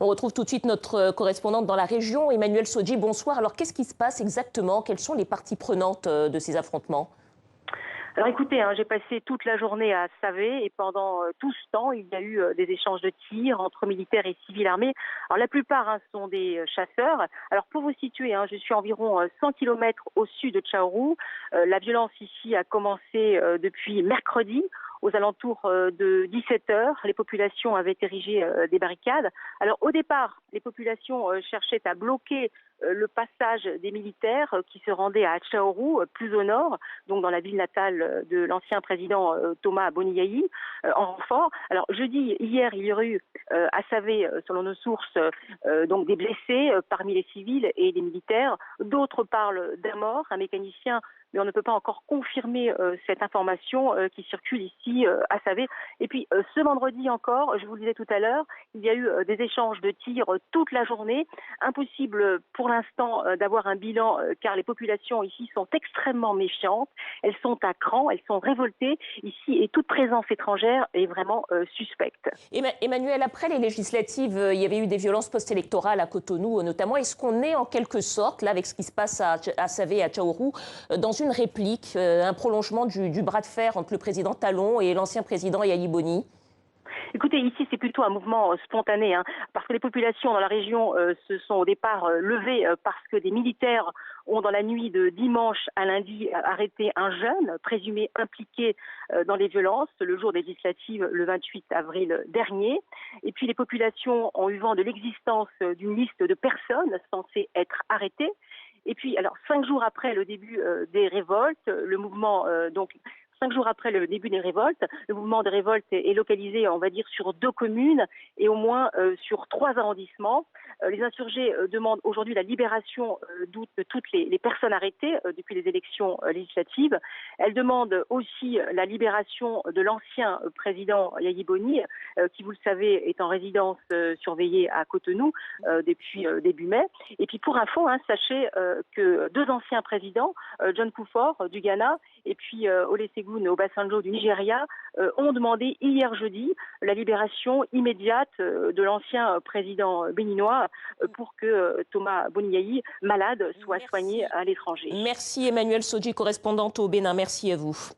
On retrouve tout de suite notre correspondante dans la région, Emmanuelle Sodji. Bonsoir. Alors, qu'est-ce qui se passe exactement? Quelles sont les parties prenantes de ces affrontements? Alors écoutez, j'ai passé toute la journée à Savé et pendant tout ce temps, il y a eu des échanges de tirs entre militaires et civils armés. Alors la plupart sont des chasseurs. Alors pour vous situer, je suis environ 100 km au sud de Tchaourou. La violence ici a commencé depuis mercredi. Aux alentours de 17 heures, les populations avaient érigé des barricades. Alors au départ, les populations cherchaient à bloquer le passage des militaires qui se rendaient à Tchaourou, plus au nord, donc dans la ville natale de l'ancien président Thomas Boniaï, en renfort. Alors jeudi, hier, il y aurait eu à Savé, selon nos sources, donc des blessés parmi les civils et les militaires. D'autres parlent d'un mort, un mécanicien, mais on ne peut pas encore confirmer cette information qui circule ici à Savé. Et puis ce vendredi encore, je vous le disais tout à l'heure, il y a eu des échanges de tirs toute la journée. Impossible pour l'instant d'avoir un bilan car les populations ici sont extrêmement méfiantes. Elles sont à cran, elles sont révoltées ici et toute présence étrangère est vraiment suspecte. Emmanuel, après les législatives, il y avait eu des violences post-électorales à Cotonou notamment. Est-ce qu'on est en quelque sorte, là, avec ce qui se passe à Savé et à Tchaourou, dans une réplique, un prolongement du bras de fer entre le président Talon et l'ancien président Yahi Boni? Écoutez, ici, c'est plutôt un mouvement spontané, parce que les populations dans la région se sont au départ levées parce que des militaires ont, dans la nuit de dimanche à lundi, arrêté un jeune présumé impliqué dans les violences le jour des législatives le 28 avril dernier. Et puis, les populations ont eu vent de l'existence d'une liste de personnes censées être arrêtées. Et puis, alors, 5 jours après le début des révoltes, le mouvement, 5 jours après le début des révoltes, le mouvement de révolte est localisé, on va dire, sur 2 communes et au moins sur 3 arrondissements. Les insurgés demandent aujourd'hui la libération de toutes les personnes arrêtées depuis les élections législatives. Elles demandent aussi la libération de l'ancien président Yahi Boni, qui, vous le savez, est en résidence surveillée à Cotonou depuis début mai. Et puis pour info, sachez que 2 anciens présidents, John Kufuor du Ghana et puis Olusegun Obasanjo du Nigeria, ont demandé hier jeudi la libération immédiate de l'ancien président béninois pour que Thomas Boniaï, malade, soit soigné à l'étranger. Merci Emmanuelle Sodji, correspondante au Bénin. Merci à vous.